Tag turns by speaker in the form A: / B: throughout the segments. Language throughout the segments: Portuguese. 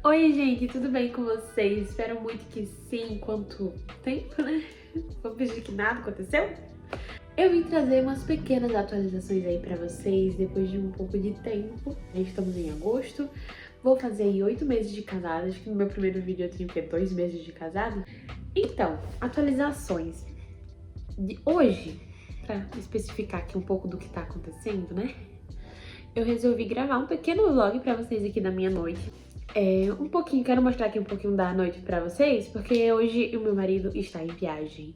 A: Oi, gente, tudo bem com vocês? Espero muito que sim. Quanto tempo, né? Vou fingir que nada aconteceu? Eu vim trazer umas pequenas atualizações aí pra vocês depois de um pouco de tempo. Estamos em agosto. Vou fazer aí 8 meses de casada. Acho que no meu primeiro vídeo eu tinha o quê? 2 meses de casada. Então, atualizações de hoje, pra especificar aqui um pouco do que tá acontecendo, né? Eu resolvi gravar um pequeno vlog pra vocês aqui da minha noite. Quero mostrar aqui um pouquinho da noite pra vocês, porque hoje o meu marido está em viagem.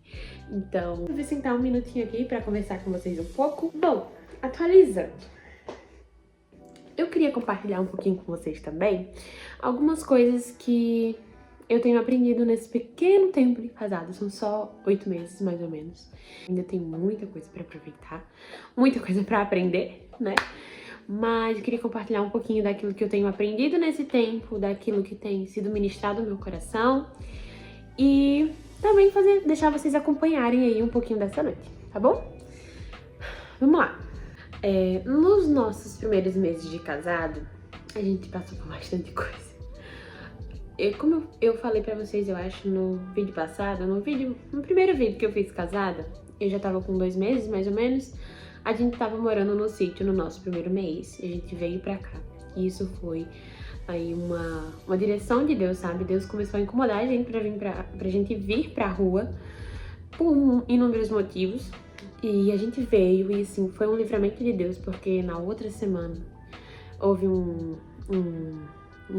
A: Então, eu vou sentar um minutinho aqui pra conversar com vocês um pouco. Bom, atualizando. Eu queria compartilhar um pouquinho com vocês também algumas coisas que eu tenho aprendido nesse pequeno tempo de casado. São só 8 meses, mais ou menos. Ainda tem muita coisa pra aproveitar, muita coisa pra aprender, né? Mas eu queria compartilhar um pouquinho daquilo que eu tenho aprendido nesse tempo, daquilo que tem sido ministrado no meu coração e também deixar vocês acompanharem aí um pouquinho dessa noite, tá bom? Vamos lá. Nos nossos primeiros meses de casado, a gente passou por bastante coisa. Como eu falei pra vocês, eu acho, no vídeo passado, no primeiro vídeo que eu fiz casada, eu já tava com 2 meses, mais ou menos. A gente tava morando no sítio no nosso primeiro mês, e a gente veio pra cá. E isso foi aí uma direção de Deus, sabe? Deus começou a incomodar a gente pra gente vir pra rua por inúmeros motivos. E a gente veio e, assim, foi um livramento de Deus, porque na outra semana houve um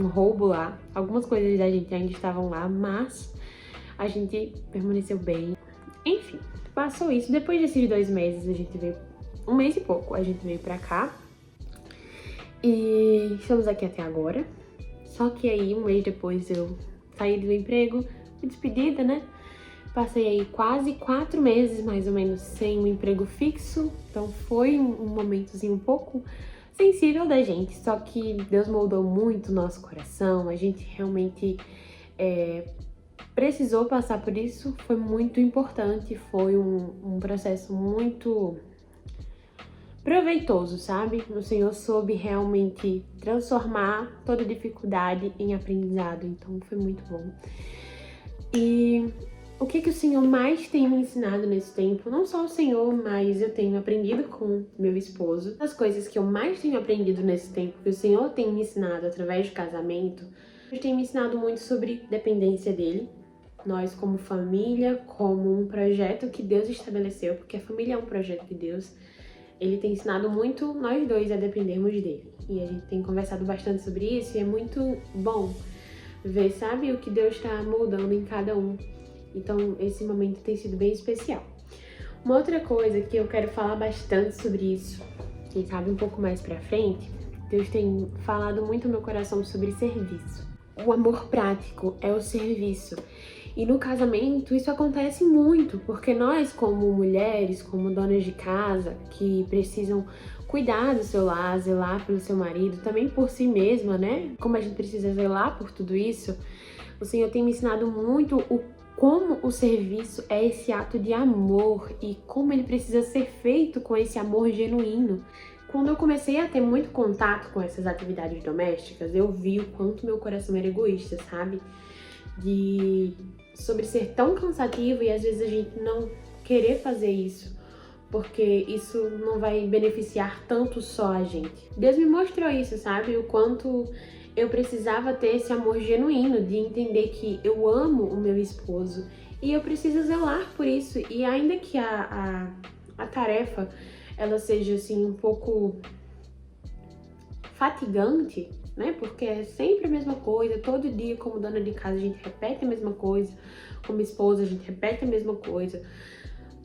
A: roubo lá. Algumas coisas da gente ainda estavam lá, mas a gente permaneceu bem. Enfim, passou isso. Depois desses 2 meses, a gente veio, 1 mês e pouco, a gente veio pra cá. E estamos aqui até agora. Só que aí, 1 mês depois, eu saí do emprego, fui despedida, né? Passei aí quase 4 meses, mais ou menos, sem um emprego fixo. Então foi um momentozinho um pouco sensível da gente. Só que Deus moldou muito o nosso coração. A gente realmente precisou passar por isso. Foi muito importante. Foi um processo muito proveitoso, sabe? O Senhor soube realmente transformar toda dificuldade em aprendizado. Então foi muito bom. E o que o Senhor mais tem me ensinado nesse tempo? Não só o Senhor, mas eu tenho aprendido com meu esposo. As coisas que eu mais tenho aprendido nesse tempo, que o Senhor tem me ensinado através do casamento, ele tem me ensinado muito sobre dependência dele. Nós como família, como um projeto que Deus estabeleceu, porque a família é um projeto de Deus. Ele tem ensinado muito nós dois a dependermos dele. E a gente tem conversado bastante sobre isso e é muito bom ver, sabe, o que Deus está moldando em cada um. Então, esse momento tem sido bem especial. Uma outra coisa que eu quero falar bastante sobre isso, quem sabe um pouco mais pra frente, Deus tem falado muito no meu coração sobre serviço. O amor prático é o serviço. E no casamento isso acontece muito, porque nós como mulheres, como donas de casa, que precisam cuidar do seu lar, zelar pelo seu marido, também por si mesma, né? Como a gente precisa zelar por tudo isso, o Senhor tem me ensinado muito como o serviço é esse ato de amor e como ele precisa ser feito com esse amor genuíno. Quando eu comecei a ter muito contato com essas atividades domésticas, eu vi o quanto meu coração era egoísta, sabe? Sobre ser tão cansativo e às vezes a gente não querer fazer isso, porque isso não vai beneficiar tanto só a gente. Deus me mostrou isso, sabe? O quanto eu precisava ter esse amor genuíno, de entender que eu amo o meu esposo e eu preciso zelar por isso. E ainda que a tarefa ela seja assim um pouco fatigante, né? Porque é sempre a mesma coisa, todo dia como dona de casa a gente repete a mesma coisa, como esposa a gente repete a mesma coisa.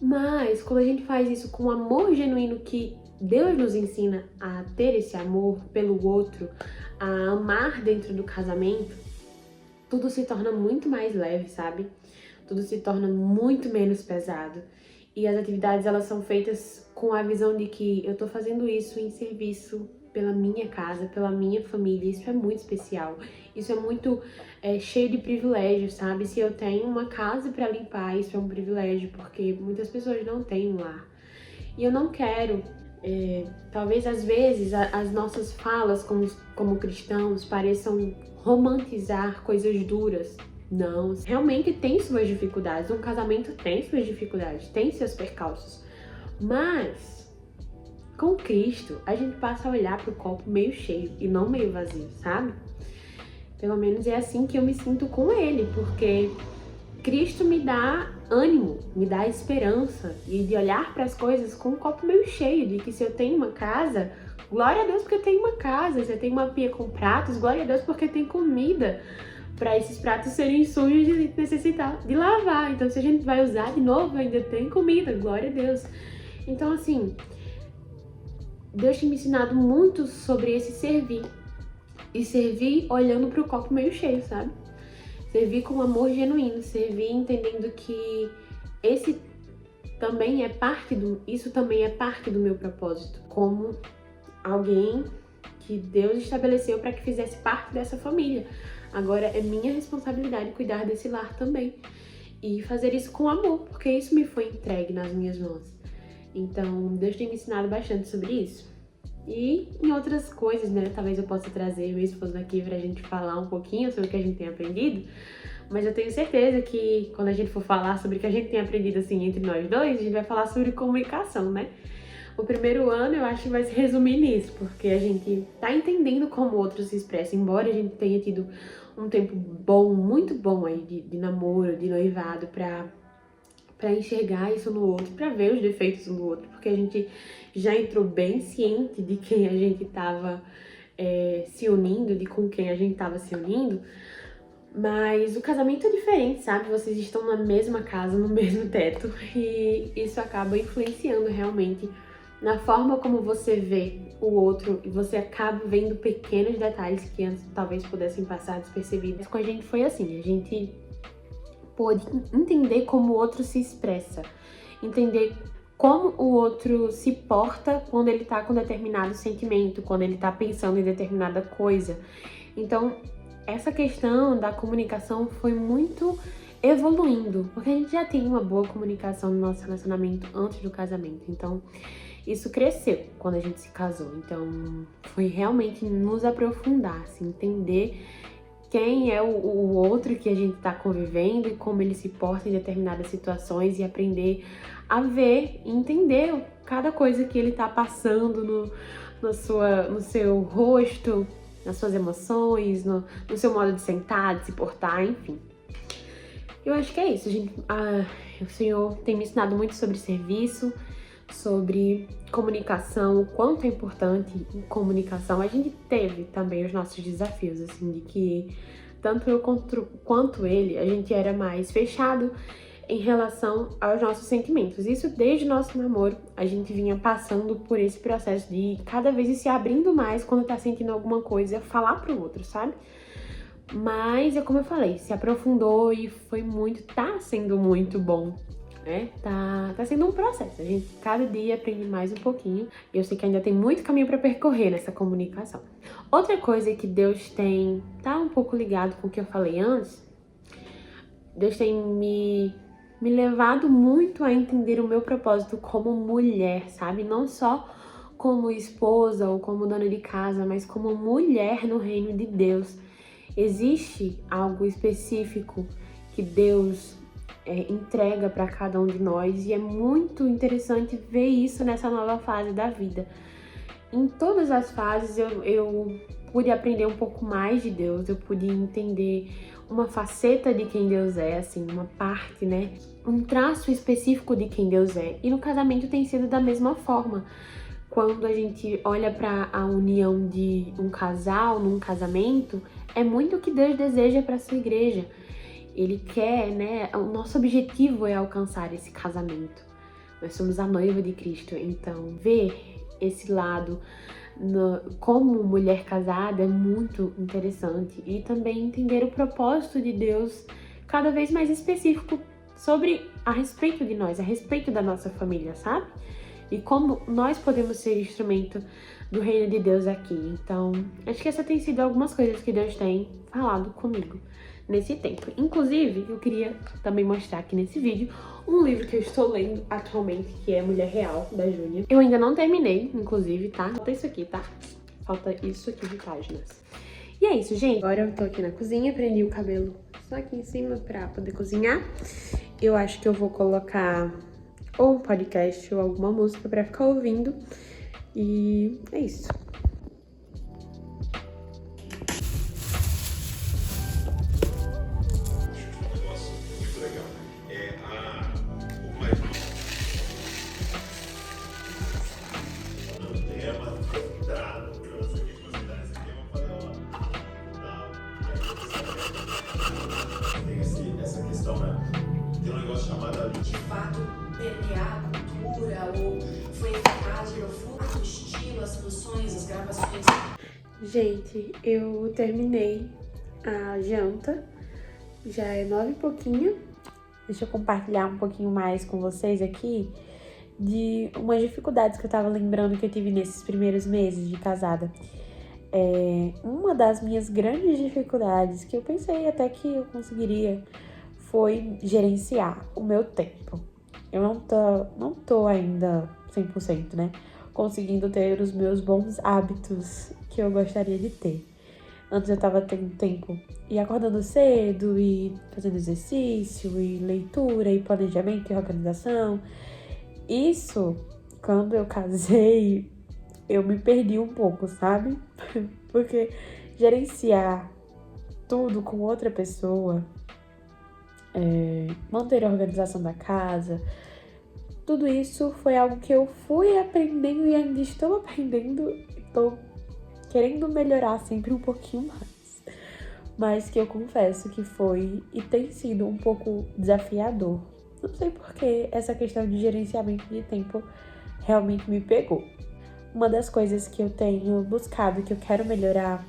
A: Mas quando a gente faz isso com amor genuíno, que Deus nos ensina a ter esse amor pelo outro, a amar dentro do casamento, tudo se torna muito mais leve, sabe? Tudo se torna muito menos pesado. E as atividades, elas são feitas com a visão de que eu tô fazendo isso em serviço pela minha casa, pela minha família. Isso é muito especial. Isso é muito cheio de privilégios, sabe? Se eu tenho uma casa pra limpar, isso é um privilégio, porque muitas pessoas não têm um lar. E eu não quero Talvez às vezes as nossas falas como cristãos pareçam romantizar coisas duras. Não, realmente tem suas dificuldades. Um casamento tem suas dificuldades, tem seus percalços. Mas com Cristo a gente passa a olhar para o copo meio cheio e não meio vazio, sabe? Pelo menos é assim que eu me sinto com Ele, porque Cristo me dá ânimo, me dá esperança e de olhar para as coisas com um copo meio cheio, de que se eu tenho uma casa, glória a Deus porque eu tenho uma casa, se eu tenho uma pia com pratos, glória a Deus porque tem comida para esses pratos serem sujos de necessitar de lavar. Então, se a gente vai usar de novo, ainda tem comida, glória a Deus. Então, assim, Deus tem me ensinado muito sobre esse servir. E servir olhando para o copo meio cheio, sabe? Servir com amor genuíno, servir entendendo que isso também é parte do meu propósito, como alguém que Deus estabeleceu para que fizesse parte dessa família. Agora é minha responsabilidade cuidar desse lar também e fazer isso com amor, porque isso me foi entregue nas minhas mãos. Então, Deus tem me ensinado bastante sobre isso. E em outras coisas, né? Talvez eu possa trazer meu esposo aqui pra gente falar um pouquinho sobre o que a gente tem aprendido. Mas eu tenho certeza que quando a gente for falar sobre o que a gente tem aprendido, assim, entre nós dois, a gente vai falar sobre comunicação, né? O primeiro ano eu acho que vai se resumir nisso, porque a gente tá entendendo como o outro se expressa, embora a gente tenha tido um tempo bom, muito bom aí de namoro, de noivado, pra enxergar isso no outro, pra ver os defeitos no outro, porque a gente já entrou bem ciente de quem a gente tava se unindo, de com quem a gente tava se unindo. Mas o casamento é diferente, sabe? Vocês estão na mesma casa, no mesmo teto, e isso acaba influenciando realmente na forma como você vê o outro, e você acaba vendo pequenos detalhes que antes talvez pudessem passar despercebidos. Com a gente foi assim, a gente pôde entender como o outro se expressa, entender como o outro se porta quando ele tá com determinado sentimento, quando ele tá pensando em determinada coisa. Então, essa questão da comunicação foi muito evoluindo, porque a gente já tem uma boa comunicação no nosso relacionamento antes do casamento. Então, isso cresceu quando a gente se casou. Então, foi realmente nos aprofundar, assim, entender quem é o outro que a gente tá convivendo e como ele se porta em determinadas situações e aprender a ver e entender cada coisa que ele tá passando no seu rosto, nas suas emoções, no seu modo de sentar, de se portar, enfim. Eu acho que é isso, gente. O Senhor tem me ensinado muito sobre serviço, sobre comunicação, o quanto é importante comunicação. A gente teve também os nossos desafios, assim, de que tanto eu quanto ele, a gente era mais fechado em relação aos nossos sentimentos. Isso desde o nosso namoro, a gente vinha passando por esse processo de cada vez ir se abrindo mais quando tá sentindo alguma coisa, falar pro outro, sabe? Mas, é como eu falei, se aprofundou e foi tá sendo muito bom, né? Tá sendo um processo, a gente cada dia aprende mais um pouquinho e eu sei que ainda tem muito caminho para percorrer nessa comunicação. Outra coisa que Deus tá um pouco ligado com o que eu falei antes, Deus tem me levado muito a entender o meu propósito como mulher, sabe? Não só como esposa ou como dona de casa, mas como mulher no reino de Deus. Existe algo específico que Deus entrega para cada um de nós e é muito interessante ver isso nessa nova fase da vida. Em todas as fases eu pude aprender um pouco mais de Deus, eu pude entender uma faceta de quem Deus é, assim, uma parte, né? Um traço específico de quem Deus é. E no casamento tem sido da mesma forma. Quando a gente olha para a união de um casal num casamento, é muito o que Deus deseja para sua igreja. Ele quer, né? O nosso objetivo é alcançar esse casamento. Nós somos a noiva de Cristo, então ver esse lado como mulher casada é muito interessante e também entender o propósito de Deus cada vez mais específico a respeito de nós, a respeito da nossa família, sabe? e como nós podemos ser instrumento do reino de Deus aqui. Então, acho que essa tem sido algumas coisas que Deus tem falado comigo nesse tempo. Inclusive, eu queria também mostrar aqui nesse vídeo um livro que eu estou lendo atualmente, que é Mulher Real, da Júlia. Eu ainda não terminei, inclusive, tá? Falta isso aqui, tá? Falta isso aqui de páginas. E é isso, gente. Agora eu tô aqui na cozinha, prendi o cabelo só aqui em cima pra poder cozinhar. Eu acho que eu vou colocar ou um podcast ou alguma música pra ficar ouvindo. E é isso.
B: Essa questão, né? Tem um negócio chamado de fato permear a cultura ou foi eficaz, virou fruto, o estilo, as produções, as gravações.
A: Gente, eu terminei a janta, já é 9 e pouquinho. Deixa eu compartilhar um pouquinho mais com vocês aqui de umas dificuldades que eu tava lembrando que eu tive nesses primeiros meses de casada. Uma das minhas grandes dificuldades, que eu pensei até que eu conseguiria, foi gerenciar o meu tempo. Eu não tô ainda 100%, né? Conseguindo ter os meus bons hábitos que eu gostaria de ter. Antes eu tava tendo tempo e acordando cedo, e fazendo exercício, e leitura, e planejamento, e organização. Isso, quando eu casei, eu me perdi um pouco, sabe? Porque gerenciar tudo com outra pessoa, manter a organização da casa, tudo isso foi algo que eu fui aprendendo e ainda estou aprendendo. Estou querendo melhorar sempre um pouquinho mais. Mas que eu confesso que foi e tem sido um pouco desafiador. Não sei porque essa questão de gerenciamento de tempo realmente me pegou. Uma das coisas que eu tenho buscado, que eu quero melhorar,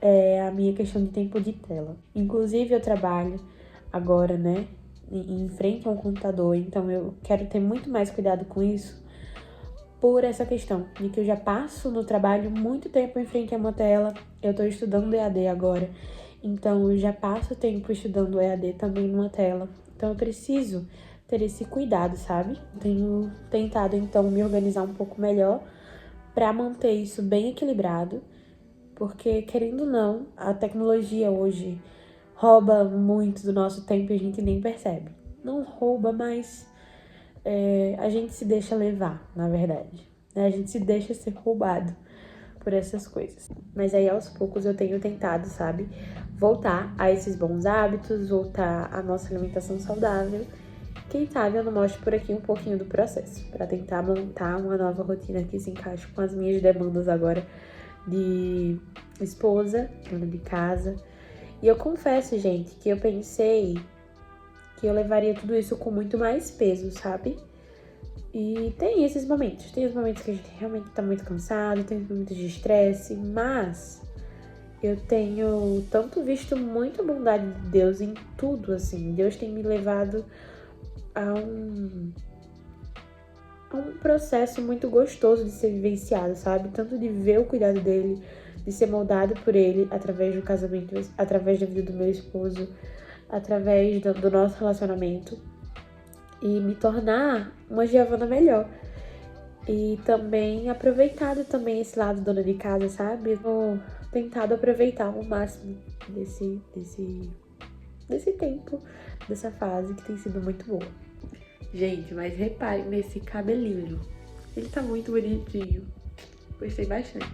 A: é a minha questão de tempo de tela. Inclusive, eu trabalho agora, né, em frente a um computador, então eu quero ter muito mais cuidado com isso, por essa questão de que eu já passo no trabalho muito tempo em frente a uma tela. Eu tô estudando EAD agora, então eu já passo tempo estudando EAD também numa tela. Então eu preciso ter esse cuidado, sabe? Tenho tentado, então, me organizar um pouco melhor para manter isso bem equilibrado, porque, querendo ou não, a tecnologia hoje rouba muito do nosso tempo e a gente nem percebe. Não rouba, mas a gente se deixa levar, na verdade. A gente se deixa ser roubado por essas coisas. Mas aí, aos poucos, eu tenho tentado, sabe, voltar a esses bons hábitos, voltar à nossa alimentação saudável. Quem sabe eu não mostro por aqui um pouquinho do processo, para tentar montar uma nova rotina que se encaixe com as minhas demandas agora de esposa, dona de casa. E eu confesso, gente, que eu pensei que eu levaria tudo isso com muito mais peso, sabe? E tem esses momentos. Tem os momentos que a gente realmente tá muito cansado, tem os momentos de estresse, mas eu tenho tanto visto muita bondade de Deus em tudo, assim. Deus tem me levado a um processo muito gostoso de ser vivenciado, sabe? Tanto de ver o cuidado dele, de ser moldado por ele através do casamento, através da vida do meu esposo, através do nosso relacionamento, e me tornar uma Giovana melhor. E também aproveitado também esse lado dona de casa, sabe? Eu tô tentado aproveitar o máximo desse tempo, dessa fase que tem sido muito boa. Gente, mas repare nesse cabelinho. Ele tá muito bonitinho. Gostei bastante.